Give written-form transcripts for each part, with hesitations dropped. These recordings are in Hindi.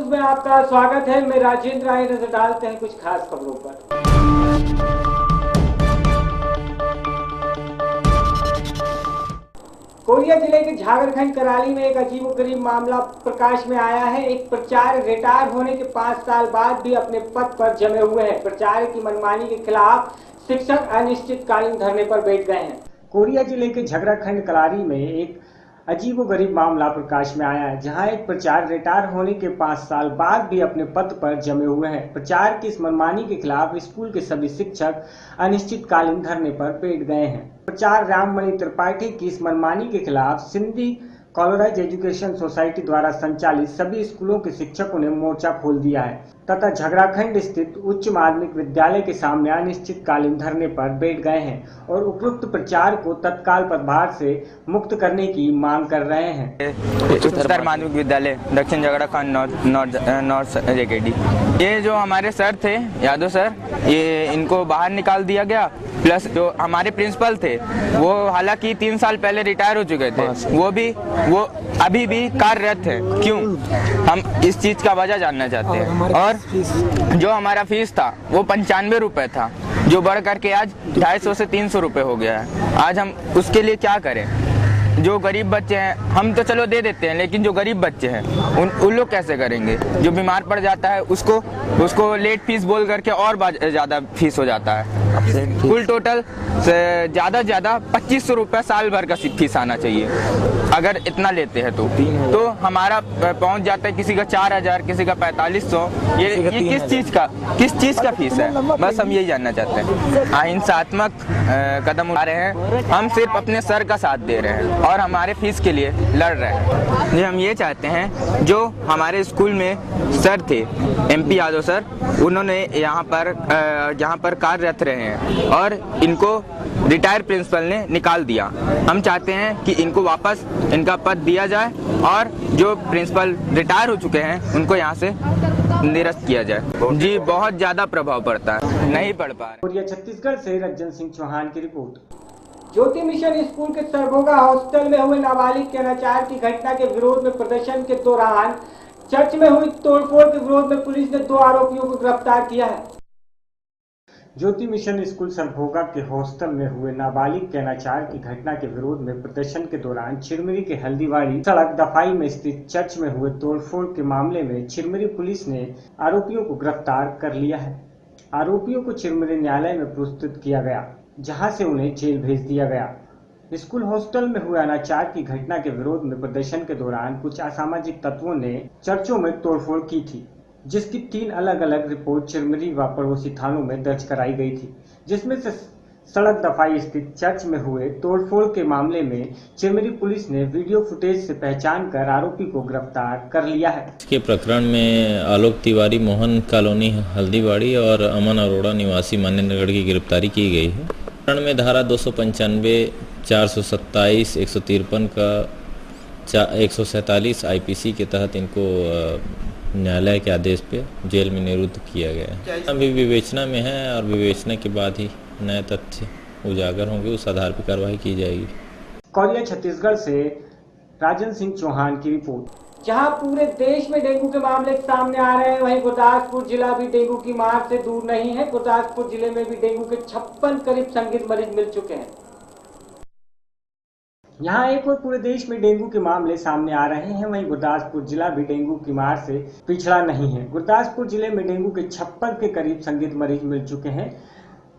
न्यूज में आपका स्वागत है। मैं राजेंद्र राय। नजर डालते हैं कुछ खास खबरों पर। कोरिया जिले के झारखंड कराली में एक अजीबोगरीब मामला प्रकाश में आया है। एक प्राचार्य रिटायर होने के 5 साल बाद भी अपने पद पर जमे हुए हैं। प्राचार्य की मनमानी के खिलाफ शिक्षक अनिश्चितकालीन धरने पर बैठ गए हैं। कोरिया जिले के झारखंड कराली में एक अजीबोगरीब मामला प्रकाश में आया है, जहां एक प्राचार्य रिटायर होने के 5 साल बाद भी अपने पद पर जमे हुए हैं। प्राचार्य की इस मनमानी के खिलाफ स्कूल के सभी शिक्षक अनिश्चितकालीन धरने पर बैठ गए हैं। प्राचार्य राममणि त्रिपाठी की इस मनमानी के खिलाफ सिंधी कॉलोराइज एजुकेशन सोसाइटी द्वारा संचालित सभी स्कूलों के शिक्षकों ने मोर्चा खोल दिया है तथा झारखंड स्थित उच्च माध्यमिक विद्यालय के सामने अनिश्चितकालीन धरने पर बैठ गए हैं और उपयुक्त प्राचार्य को तत्काल पदभार से मुक्त करने की मांग कर रहे हैं। उच्चतर माध्यमिक विद्यालय दक्षिण झारखंड नॉर्थ जेकेडी, ये जो हमारे सर थे यादव सर, ये इनको बाहर निकाल दिया गया। प्लस जो हमारे प्रिंसिपल थे वो हालांकि 3 साल पहले रिटायर हो चुके थे, वो अभी भी कार्यरत है। क्यों? हम इस चीज का वजह जानना चाहते हैं। और जो हमारा फीस था वो 95 रुपए था, जो बढ़ करके आज 250 से 300 रुपए हो गया है। आज हम उसके लिए क्या करें? जो गरीब बच्चे हैं हम तो चलो दे देते हैं, लेकिन जो गरीब बच्चे हैं उन लोग कैसे करेंगे? जो बीमार पड़ जाता है उसको लेट फीस बोल करके और ज्यादा फीस हो जाता है। कुल टोटल ज्यादा 2500 रुपए साल भर का फीस आना चाहिए अगर इतना लेते हैं तो हमारा पहुंच जाता है किसी का 4000, किसी का 4500। ये किस चीज का फीस है? बस हम यही जानना चाहते हैं। अहिंसात्मक कदम उठा रहे हैं, हम सिर्फ अपने सर का साथ दे रहे हैं और हमारे फीस के लिए लड़ रहे हैं। जी, हम ये चाहते हैं जो हमारे स्कूल में सर थे MP यादव सर, उन्होंने यहाँ पर कार्यरत रहे हैं और इनको रिटायर प्रिंसिपल ने निकाल दिया। हम चाहते हैं कि इनको वापस इनका पद दिया जाए और जो प्रिंसिपल रिटायर हो चुके हैं उनको यहाँ से निरस्त किया जाए। जी, बहुत ज्यादा प्रभाव पड़ता है, नहीं पढ़ पा रहे। कोरिया छत्तीसगढ़ से रंजन सिंह चौहान की रिपोर्ट। ज्योति मिशन स्कूल के सरभोगा हॉस्टल में हुए नाबालिग के अनाचार की घटना के विरोध में प्रदर्शन के दौरान चर्च में हुई तोड़फोड़ के विरोध में पुलिस ने 2 आरोपियों को गिरफ्तार किया है। ज्योति मिशन स्कूल सरभोगा के हॉस्टल में हुए नाबालिग के अनाचार की घटना के विरोध में प्रदर्शन के दौरान चिरमिरी के हल्दीवाड़ी सड़क दफाई में स्थित चर्च में हुए तोड़फोड़ के मामले में चिरमिरी पुलिस ने आरोपियों को गिरफ्तार कर लिया है। आरोपियों को चिरमिरी न्यायालय में प्रस्तुत किया गया, जहां से उन्हें जेल भेज दिया गया। स्कूल हॉस्टल में हुए अनाचार की घटना के विरोध में प्रदर्शन के दौरान कुछ असामाजिक तत्वों ने चर्चों में तोड़फोड़ की थी, जिसकी 3 अलग अलग रिपोर्ट चिरमिरी व पड़ोसी थानों में दर्ज कराई गई थी, जिसमें से सड़क दफाई स्थित चर्च में हुए तोड़फोड़ के मामले में चिरमिरी पुलिस ने वीडियो फुटेज से पहचान कर आरोपी को गिरफ्तार कर लिया है। इसके प्रकरण में आलोक तिवारी, मोहन कॉलोनी हल्दीवाड़ी और अमन अरोड़ा निवासी मान्यनगढ़ की गिरफ्तारी की गई है। प्रकरण में धारा 295, 427, 153 का 147 IPC के तहत इनको न्यायालय के आदेश पे जेल में निरुद्ध किया गया है। अभी विवेचना में है और विवेचना के बाद ही नए तथ्य उजागर होंगे, उस आधार पर कार्रवाई की जाएगी। कोरिया छत्तीसगढ़ से राजन सिंह चौहान की रिपोर्ट। जहां पूरे देश में डेंगू के मामले सामने आ रहे हैं, वहीं गुरदासपुर जिला भी डेंगू की मार से दूर नहीं है। गुरदासपुर जिले में भी डेंगू के 56 करीब संदिग्ध मरीज मिल चुके हैं। यहाँ एक और पूरे देश में डेंगू के मामले सामने आ रहे हैं, वहीं गुरदासपुर जिला भी डेंगू की मार से पिछड़ा नहीं है। गुरदासपुर जिले में डेंगू के 56 के करीब संदिग्ध मरीज मिल चुके हैं,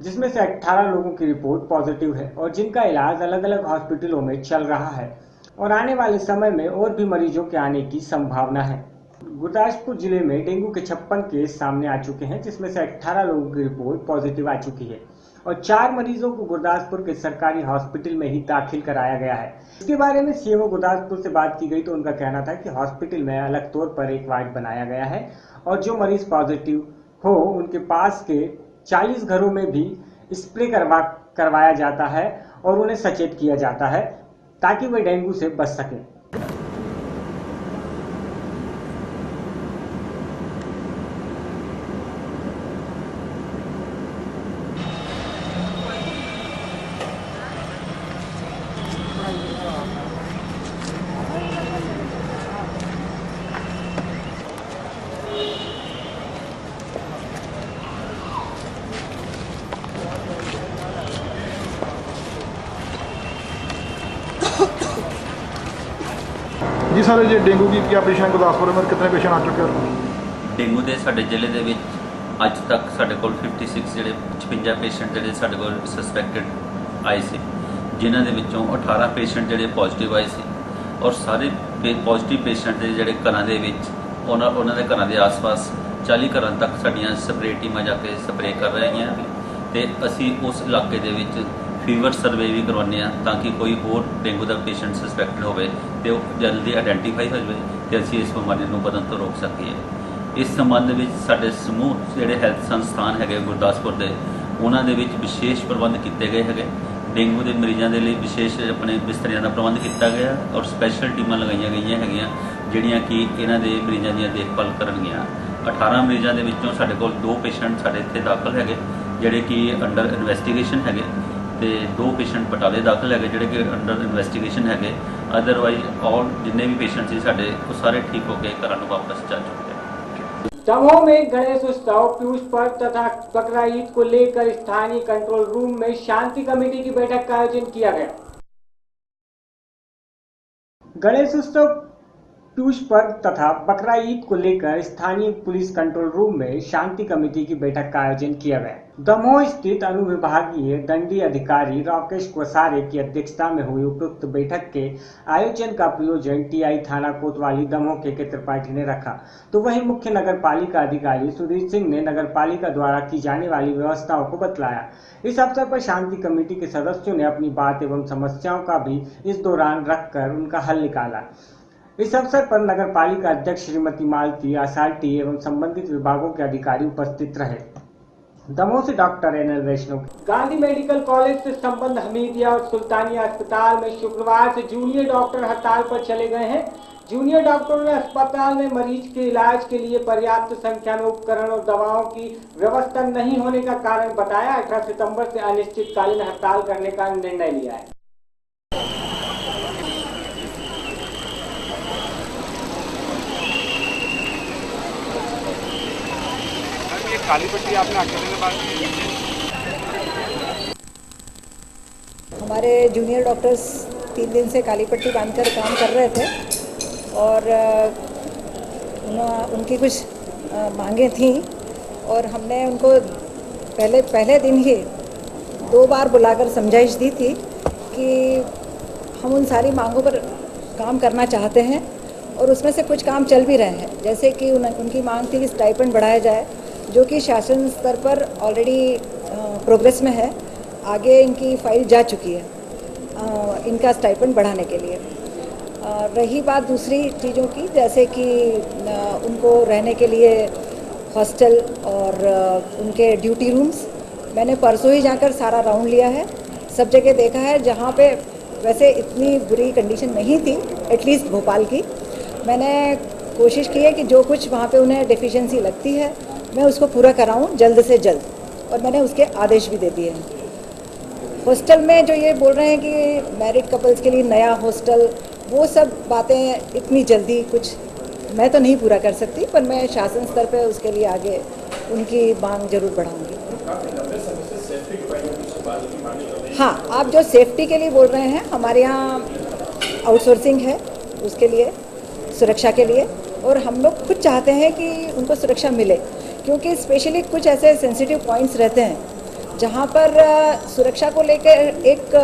जिसमें से 18 लोगों की रिपोर्ट पॉजिटिव है और जिनका इलाज अलग अलग हॉस्पिटलों में चल रहा है और आने वाले समय में और भी मरीजों के आने की संभावना है। गुरदासपुर जिले में डेंगू के 56 केस सामने आ चुके हैं, जिसमें से 18 लोगों की रिपोर्ट पॉजिटिव आ चुकी है और 4 मरीजों को गुरदासपुर के सरकारी हॉस्पिटल में ही दाखिल कराया गया है। इसके बारे में CMO गुरदासपुर से बात की गई तो उनका कहना था कि हॉस्पिटल में अलग तौर पर एक वार्ड बनाया गया है और जो मरीज पॉजिटिव हो उनके पास के 40 घरों में भी स्प्रे करवाया जाता है और उन्हें सचेत किया जाता है ताकि वे डेंगू से बच सकें। सर जी डेंगू की क्या पेशेंट गुरदासपुर में कितने पेशेंट आ चुके हैं? ਡੇਂਗੂ ਦੇ ਸਾਡੇ ਜ਼ਿਲ੍ਹੇ ਦੇ ਵਿੱਚ ਅੱਜ ਤੱਕ ਸਾਡੇ ਕੋਲ 56 ਜਿਹੜੇ 56 ਪੇਸ਼ੈਂਟ ਜਿਹੜੇ ਸਾਡੇ ਕੋਲ ਸਸਪੈਕਟਡ ਆਏ ਸੀ, ਜਿਨ੍ਹਾਂ ਦੇ ਵਿੱਚੋਂ 18 ਪੇਸ਼ੈਂਟ ਜਿਹੜੇ ਪੋਜ਼ਿਟਿਵ ਆਏ ਸੀ ਔਰ ਸਾਰੇ ਪੋਜ਼ਿਟਿਵ ਪੇਸ਼ੈਂਟ ਦੇ ਜਿਹੜੇ ਘਰਾਂ ਦੇ ਵਿੱਚ ਉਹਨਾਂ ਦੇ ਘਰਾਂ ਦੇ ਆਸ-ਪਾਸ 40 ਘਰਾਂ ਤੱਕ ਸਾਡੀਆਂ ਸਪਰੇਅ ਟੀਮਾਂ ਜਾ ਕੇ ਸਪਰੇਅ ਕਰ ਰਹੀਆਂ ਤੇ ਅਸੀਂ ਉਸ ਇਲਾਕੇ ਦੇ ਵਿੱਚ ਫੀਵਰ ਸਰਵੇ ਵੀ ਕਰਵਾਉਂਦੇ ਹਾਂ ਤਾਂ ਕਿ ਕੋਈ ਹੋਰ ਡੇਂਗੂ ਦਾ ਪੇਸ਼ੈਂਟ ਸਸਪੈਕਟਡ ਹੋਵੇ ਤੇ ਉਹ ਜਲਦੀ ਆਇਡੈਂਟੀਫਾਈ ਹੋ ਜਾਵੇ ਤੇ ਅਸੀਂ ਇਸ ਬਿਮਾਰੀ ਨੂੰ ਵਧਣ ਤੋਂ ਰੋਕ ਸਕੀਏ। ਇਸ ਸੰਬੰਧ ਵਿੱਚ ਸਾਡੇ ਸਮੂਹ ਜਿਹੜੇ ਹੈਲਥ ਸੰਸਥਾਨ ਹੈਗੇ ਗੁਰਦਾਸਪੁਰ ਦੇ, ਉਹਨਾਂ ਦੇ ਵਿੱਚ ਵਿਸ਼ੇਸ਼ ਪ੍ਰਬੰਧ ਕੀਤੇ ਗਏ ਹੈਗੇ। ਡੇਂਗੂ ਦੇ ਮਰੀਜ਼ਾਂ ਦੇ ਲਈ ਵਿਸ਼ੇਸ਼ ਆਪਣੇ ਬਿਸਤਰਿਆਂ ਦਾ ਪ੍ਰਬੰਧ ਕੀਤਾ ਗਿਆ ਔਰ ਸਪੈਸ਼ਲ ਟੀਮਾਂ ਲਗਾਈਆਂ ਗਈਆਂ ਹੈਗੀਆਂ ਜਿਹੜੀਆਂ ਕਿ ਇਹਨਾਂ ਦੇ ਮਰੀਜ਼ਾਂ ਦੀਆਂ ਦੇਖਭਾਲ ਕਰਨਗੀਆਂ। 18 ਮਰੀਜ਼ਾਂ ਦੇ ਵਿੱਚੋਂ ਸਾਡੇ ਕੋਲ 2 ਪੇਸ਼ੈਂਟ ਸਾਡੇ ਇੱਥੇ ਦਾਖਲ ਹੈਗੇ ਜਿਹੜੇ ਕਿ ਅੰਡਰ ਇਨਵੈਸਟੀਗੇਸ਼ਨ ਹੈਗੇ ਤੇ 2 ਪੇਸ਼ੈਂਟ ਬਟਾਲੇ ਦਾਖਲ ਹੈਗੇ ਜਿਹੜੇ ਕਿ ਅੰਡਰ ਇਨਵੈਸਟੀਗੇਸ਼ਨ ਹੈਗੇ। ਅਦਰਵਾਈਜ਼ ਆਲ ਜਿੰਨੇ ਵੀ ਪੇਸ਼ੈਂਟ ਸੀ ਸਾਡੇ ਉਹ ਸਾਰੇ ਠੀਕ ਹੋ ਕੇ ਘਰਾਂ ਨੂੰ ਵਾਪਸ ਜਾ ਚੁੱਕੇ हैं। दमोह में गणेश उत्सव, पीयूष पर्व तथा बकरा ईद को लेकर स्थानीय कंट्रोल रूम में शांति कमेटी की बैठक का आयोजन किया गया। गणेश उत्सव, पीयूष पर्व तथा बकरा ईद को लेकर स्थानीय पुलिस कंट्रोल रूम में शांति कमेटी की बैठक का आयोजन किया गया। दमोह स्थित अनुविभागीय दंडी अधिकारी राकेश कोसारे की अध्यक्षता में हुई उपयुक्त बैठक के आयोजन का प्रयोजन टीआई थाना कोतवाली दमोह के त्रिपाठी ने रखा, तो वहीं मुख्य नगर पालिका अधिकारी सुधीर सिंह ने नगर पालिका द्वारा की जाने वाली व्यवस्थाओं को बतलाया। इस अवसर पर शांति कमेटी के सदस्यों ने अपनी बात एवं समस्याओं का भी इस दौरान रखकर उनका हल निकाला। इस अवसर पर नगर पालिका अध्यक्ष श्रीमती मालती, आसाल्टी एवं संबंधित विभागों के अधिकारी उपस्थित रहे। दमोह से डॉक्टर NL वैष्णव। गांधी मेडिकल कॉलेज से संबंध हमीदिया और सुल्तानिया अस्पताल में शुक्रवार से जूनियर डॉक्टर हड़ताल पर चले गए हैं। जूनियर डॉक्टरों ने अस्पताल में मरीज के इलाज के लिए पर्याप्त संख्या में उपकरण और दवाओं की व्यवस्था नहीं होने का कारण बताया। 18 सितंबर से अनिश्चितकालीन हड़ताल करने का निर्णय लिया है। काली पट्टी आपने अकेले में बात की? हमारे जूनियर डॉक्टर्स 3 दिन से काली पट्टी बांधकर काम कर रहे थे और उनकी कुछ मांगें थीं और हमने उनको पहले दिन ही 2 बार बुलाकर समझाइश दी थी कि हम उन सारी मांगों पर काम करना चाहते हैं और उसमें से कुछ काम चल भी रहे हैं। जैसे कि उनकी मांग थी कि स्टाइपेंड बढ़ाया जाए, जो कि शासन स्तर पर ऑलरेडी प्रोग्रेस में है, आगे इनकी फाइल जा चुकी है इनका स्टाइपेंड बढ़ाने के लिए। रही बात दूसरी चीज़ों की, जैसे कि उनको रहने के लिए हॉस्टल और उनके ड्यूटी रूम्स, मैंने परसों ही जाकर सारा राउंड लिया है, सब जगह देखा है। जहाँ पे वैसे इतनी बुरी कंडीशन नहीं थी, एटलीस्ट भोपाल की, मैंने कोशिश की है कि जो कुछ वहाँ पे उन्हें डेफिशिएंसी लगती है मैं उसको पूरा कराऊं जल्द से जल्द, और मैंने उसके आदेश भी दे दिए हैं। हॉस्टल में जो ये बोल रहे हैं कि मैरिड कपल्स के लिए नया हॉस्टल, वो सब बातें इतनी जल्दी कुछ मैं तो नहीं पूरा कर सकती, पर मैं शासन स्तर पे उसके लिए आगे उनकी मांग जरूर बढ़ाऊंगी। हाँ, आप जो सेफ्टी के लिए बोल रहे हैं, हमारे यहाँ आउटसोर्सिंग है उसके लिए, सुरक्षा के लिए, और हम लोग खुद चाहते हैं कि उनको सुरक्षा मिले, क्योंकि स्पेशली कुछ ऐसे सेंसिटिव पॉइंट्स रहते हैं जहाँ पर सुरक्षा को लेकर एक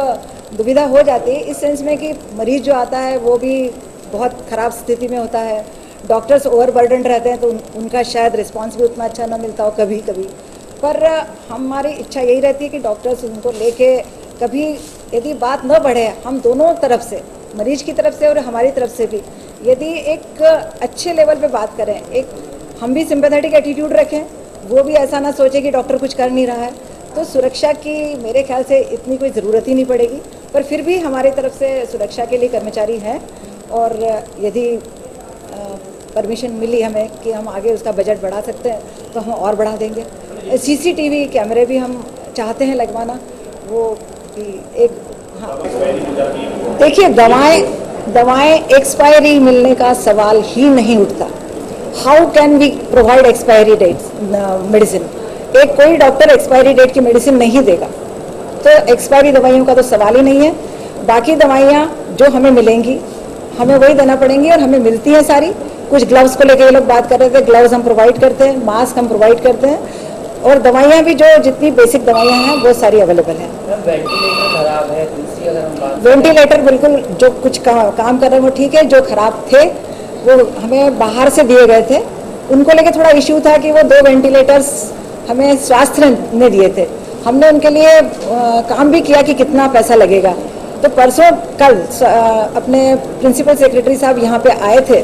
दुविधा हो जाती है, इस सेंस में कि मरीज़ जो आता है वो भी बहुत ख़राब स्थिति में होता है, डॉक्टर्स ओवरबर्डन रहते हैं तो उनका शायद रिस्पांस भी उतना अच्छा ना मिलता हो कभी कभी। पर हमारी इच्छा यही रहती है कि डॉक्टर्स उनको लेके कभी यदि बात न बढ़े, हम दोनों तरफ से, मरीज़ की तरफ से और हमारी तरफ से भी, यदि एक अच्छे लेवल पे बात करें, एक हम भी सिंपैथेटिक एटीट्यूड रखें, वो भी ऐसा ना सोचे कि डॉक्टर कुछ कर नहीं रहा है, तो सुरक्षा की मेरे ख्याल से इतनी कोई ज़रूरत ही नहीं पड़ेगी। पर फिर भी हमारी तरफ से सुरक्षा के लिए कर्मचारी हैं, और यदि परमिशन मिली हमें कि हम आगे उसका बजट बढ़ा सकते हैं तो हम और बढ़ा देंगे। CCTV कैमरे भी हम चाहते हैं लगवाना, वो भी एक, हाँ देखिए, दवाएं एक्सपायरी मिलने का सवाल ही नहीं उठता। How can we provide expiry dates medicine? एक कोई डॉक्टर एक्सपायरी डेट की मेडिसिन नहीं देगा, तो एक्सपायरी दवाइयों का तो सवाल ही नहीं है। बाकी दवाइयाँ जो हमें मिलेंगी हमें वही देना पड़ेंगी और हमें मिलती है सारी। कुछ ग्लव्स को लेकर ये लोग बात कर रहे थे, ग्लव्स हम प्रोवाइड करते हैं, मास्क हम प्रोवाइड करते हैं और दवाइयाँ भी जो जितनी बेसिक दवाइयाँ हैं वो सारी अवेलेबल हैं। वेंटिलेटर खराब है, दूसरी अगर हम बात वेंटिलेटर बिल्कुल जो कुछ काम कर रहे हैं वो ठीक है, जो खराब थे वो हमें बाहर से दिए गए थे। उनको लेके थोड़ा इश्यू था कि वो 2 वेंटिलेटर्स हमें स्वास्थ्य ने दिए थे। हमने उनके लिए काम भी किया कि कितना पैसा लगेगा। तो परसों कल अपने प्रिंसिपल सेक्रेटरी साहब यहाँ पे आए थे।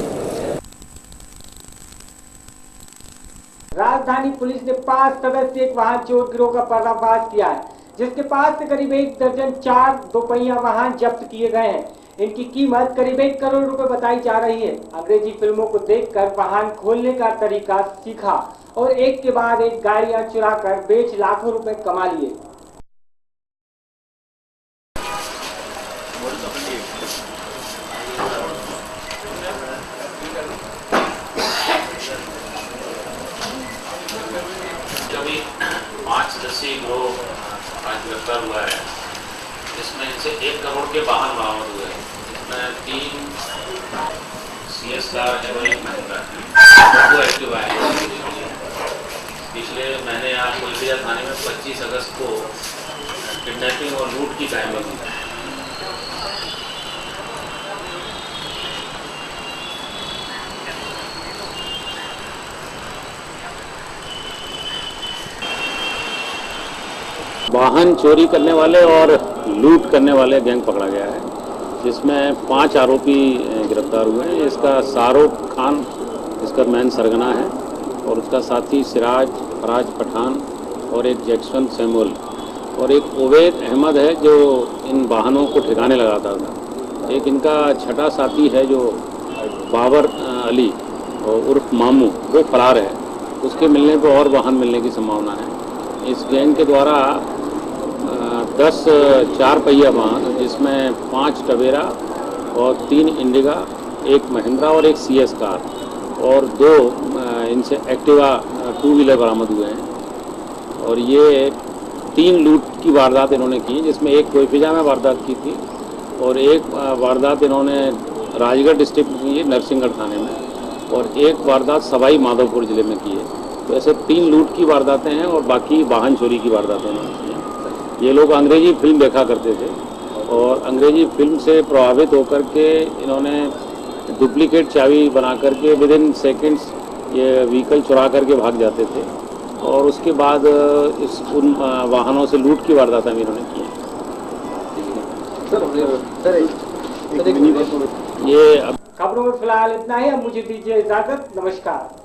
राजधानी पुलिस ने 5 सदस्यीय एक वाहन चोर गिरोह का पर्दाफाश किया है, जिसके पास से करीब 1 दर्जन 4 दोपहिया वाहन जब्त किए गए हैं। इनकी कीमत करीब 1 करोड़ रुपए बताई जा रही है। अंग्रेजी फिल्मों को देखकर वाहन खोलने का तरीका सीखा और एक के बाद एक गाड़ियां चुराकर बेच लाखों रुपए कमा लिए। कभी 5 सदस्यीय गिरोह आज गिरफ्तार हुआ है, जिसमें इनसे 1 करोड़ के वाहन बरामद हुए हैं। इसमें 3 CS कार है और 1 महिंद्रा है, 2 एक्टिवा है। पिछले महीने यहाँ कोलकाता थाने में 25 अगस्त को किडनैपिंग और लूट की कार्रवाई हुई। वाहन चोरी करने वाले और लूट करने वाले गैंग पकड़ा गया है, जिसमें 5 आरोपी गिरफ्तार हुए हैं। इसका शाहरुख खान इसका मैन सरगना है और उसका साथी सिराज फराज पठान और एक जैक्सन सैमुअल और एक उवैद अहमद है जो इन वाहनों को ठिकाने लगाता था। एक इनका छठा साथी है जो बाबर अली उर्फ मामू, वो फरार है। उसके मिलने पर और वाहन मिलने की संभावना है। इस गैंग के द्वारा 10 4 पहिया वाहन, जिसमें 5 टवेरा और 3 इंडिगा, 1 महिंद्रा और 1 CS कार और 2 इनसे एक्टिवा 2 व्हीलर बरामद हुए हैं। और ये 3 लूट की वारदात इन्होंने की, जिसमें एक कोईफिजा में वारदात की थी और एक वारदात इन्होंने राजगढ़ डिस्ट्रिक्ट में की है, नरसिंहगढ़ थाने में, और एक वारदात सवाई माधोपुर जिले में की है। तो ऐसे 3 लूट की वारदातें हैं और बाकी वाहन चोरी की वारदातें इन्होंने की हैं। ये लोग अंग्रेजी फिल्म देखा करते थे और अंग्रेजी फिल्म से प्रभावित होकर के इन्होंने डुप्लीकेट चाबी बना करके विद इन सेकेंड्स ये व्हीकल चुरा करके भाग जाते थे और उसके बाद उन वाहनों से लूट की वारदातें भी इन्होंने की। ये खबरों में फिलहाल इतना ही। अब मुझे दीजिए इजाजत। नमस्कार।